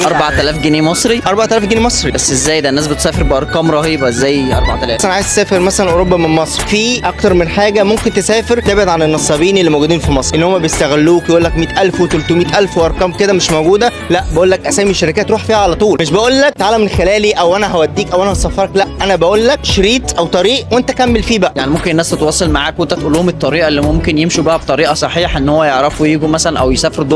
4000 جنيه مصري. 4000 جنيه مصري. بس ازاي ده؟ الناس بتسافر بارقام رهيبه، ازاي 4000؟ مثلا عايز تسافر مثلا اوروبا من مصر، في اكتر من حاجه ممكن تسافر تبعد عن النصابين اللي موجودين في مصر، ان هم بيستغلوك، يقول لك 100000 و300000 وارقام كده مش موجوده. لا، بقول لك اسامي الشركات روح فيها على طول. مش بقول لك تعالى من خلالي او انا هوديك او انا هسفرك، لا، انا بقول لك شريط او طريق وانت كمل فيه بقى. يعني ممكن الناس تتواصل معاك وانت تقول لهم الطريقه اللي ممكن يمشوا بقى بطريقه صحيحه ان هو يعرفوا يجوا مثلا او يسافروا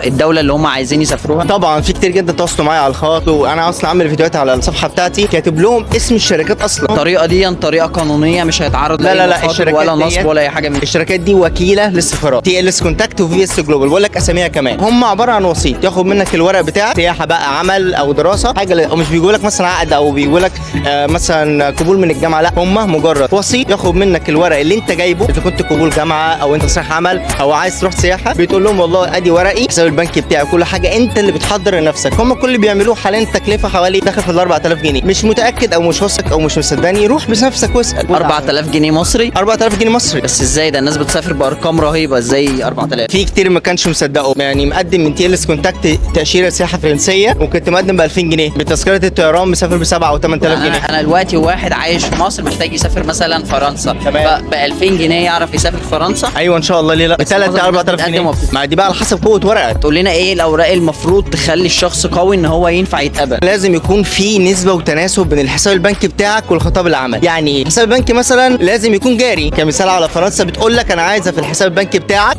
الدوله اللي هم عايزين يسافروها. طبعا في كتير جدا تواصلوا معايا على الخط، وانا اصلا عامل فيديوهات على الصفحه بتاعتي كاتب لهم اسم الشركات اصلا. الطريقه دي طريقه قانونيه، مش هيتعرض لا لأي مخاطر ولا نصب ولا اي حاجه من الشركات دي وكيله للسفارات، تي ال اس كونتاكت وفي اس جلوبال، بقول لك اساميها كمان. هم عباره عن وسيط ياخد منك الورق بتاعك، سياحه بقى، عمل او دراسه، حاجه او مش بيقول لك مثلا عقد او بيقول لك مثلا قبول من الجامعه، لا، هم مجرد وسيط ياخد منك الورق اللي انت جايبه، اذا كنت قبول جامعه او انت صحيح عمل او عايز تروح سياحه، بتقول لهم والله ادي ورقي، حساب البنك بتاعي، كل حاجه انت اللي بتحضر لنفسك. هم كل اللي بيعملوه حاليا التكلفه حوالي داخل في ال 4000 جنيه. مش متاكد او مش واثق او مش مصدقني، روح بنفسك واسال. 4000 جنيه مصري. 4000 جنيه مصري. بس ازاي ده؟ الناس بتسافر بارقام رهيبه، ازاي 4000؟ في كتير ما كانش مصدقه، يعني مقدم من تي ال اس كونتاكت تاشيره سياحه فرنسيه، وكنت مقدم ب 2000 جنيه، بتذكره الطيران مسافر ب 7 او 8000 جنيه. انا دلوقتي واحد عايش في مصر محتاج يسافر مثلا فرنسا، تمام. ب 2000 جنيه يعرف يسافر فرنسا؟ ايوه ان شاء الله، ليه لا؟ ب 3000 4000 جنيه. ما دي بقى على حسب قوه ورقك. تقول لنا ايه الاوراق المفروض تخلي الشخص قوي ان هو ينفع يتقبل؟ لازم يكون في نسبه وتناسب بين الحساب البنكي بتاعك والخطاب العمل. يعني ايه؟ الحساب البنكي مثلا لازم يكون جاري، كمثال على فرنسا بتقول لك انا عايزه في الحساب البنكي بتاعك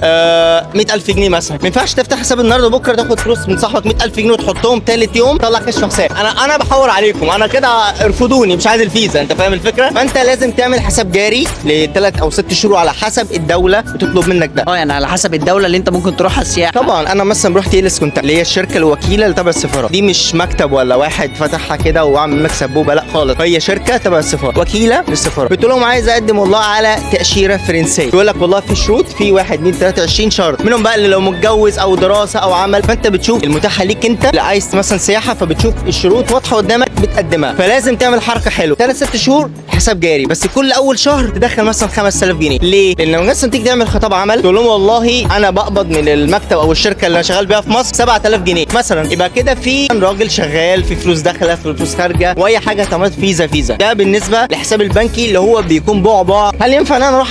100000 جنيه مثلا، ما ينفعش تفتح حساب النهارده وبكره تاخد فلوس من صاحبك 100000 جنيه وتحطهم ثالث يوم تطلع كشف حساب. انا بحور عليكم، انا كده ارفضوني، مش عايز الفيزا، انت فاهم الفكره؟ فانت لازم تعمل حساب جاري ل3 أو 6 شهور على حسب الدوله بتطلب منك ده. يعني على حسب الدوله اللي انت ممكن تروحها السياحه. طبعا انا مثلا رحت يلس كنت اللي هي الشركه الوكيله اللي تبع السفاره، دي مش مكتب ولا واحد فتحها كده وعمل مكسب بوبه، لا خالص، هي شركه تبع السفاره وكيله للسفاره. قلت لهم عايز اقدم والله على تاشيره فرنسيه، يقول لك والله في شروط، في 1 2 3 20 شرط، منهم بقى اللي لو متجوز او دراسه او عمل، فانت بتشوف المتاحه ليك انت، اللي عايز مثلا سياحه فبتشوف الشروط واضحه قدامك بتقدمها. فلازم تعمل حركه حلوه 3 6 شهور حساب جاري، بس كل اول شهر تدخل مثلا 5000 جنيه. ليه؟ لان لو مثلا تيجي تعمل خطاب عمل تقول لهم والله انا بقبض من المكتب او الشركه اللي انا شغال بيها في مصر 7000 جنيه مثلا، يبقى كده في راجل شغال، في فلوس داخله، في فلوس خارجه، واي حاجه تعمل فيزا. ده بالنسبه للحساب البنكي اللي هو بيكون بعبع. هل ينفع ان انا اروح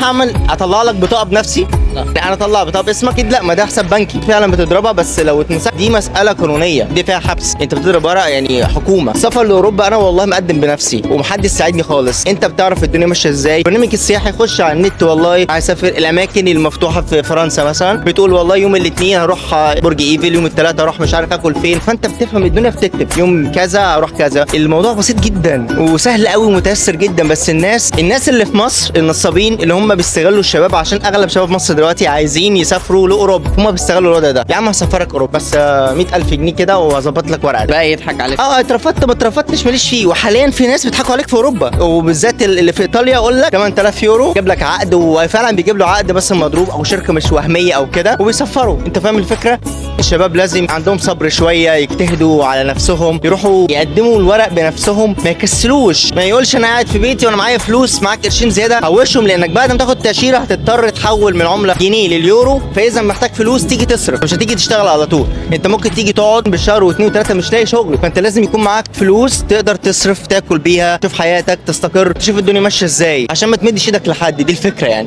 اطلع لك بطاقه بنفسي؟ لا انا اطلع بطاقه باسمك؟ اكيد لا، ما ده حساب بنكي فعلا بتضربها، بس لو اتمسك دي مساله قانونيه، دي فيها حبس، انت بتضرب ورق يعني حكومه. سفر لاوروبا انا والله مقدم بنفسي ومحدش ساعدني خالص، انت بتعرف الدنيا ماشيه ازاي. البرنامج السياحي خش على النت، والله عايز اسافر الاماكن المفتوحه في فرنسا مثلا، بتقول والله يوم الاثنين هروح برج ايفل، يوم الثلاث هروح مش عارف اكل فين، فانت بتفهم الدنيا، بتكتب يوم كذا اروح كذا. الموضوع بسيط جدا وسهل قوي ومتيسر جدا، بس الناس اللي في مصر النصابين اللي هم بيستغلوا الشباب، عشان اغلب شباب مصر دلوقتي عايزين يسافروا لاوروبا، هم بيستغلوا الوضع ده. يا عم هسفرك اوروبا بس 100000 جنيه كده وهظبط لك ورقك بقى يضحك عليك. اترفضت ما اترفضتش ماليش فيه. وحاليا في ناس بيضحكوا عليك في اوروبا، وبالذات اللي في ايطاليا، يقول لك 8000 يورو جاب لك عقد، وفعلا بيجيب له عقد بس مضروب او شركه مش وهميه او كده، وبيسفروا. انت فاهم الفكره؟ الشباب لازم عندهم صبر شويه، يجتهدوا على نفسهم، يروحوا يقدموا الورق بنفسهم، ما يكسلوش، ما يقولش انا قاعد في بيتي وانا معايا فلوس، معاك قرشين زياده حوشهم، لانك بعد ما تاخد تاشيره هتضطر تحول من عمله جنيه لليورو، فاذا محتاج فلوس تيجي تصرف، مش هتيجي تشتغل على طول. انت ممكن تيجي تقعد بالشهر واثنين وثلاثه مش لاقي شغل، فانت لازم يكون معاك فلوس تقدر تصرف، تاكل بيها، تشوف حياتك، تستقر، تشوف الدنيا ماشيه ازاي، عشان ما تمدش ايدك لحد. دي الفكره يعني.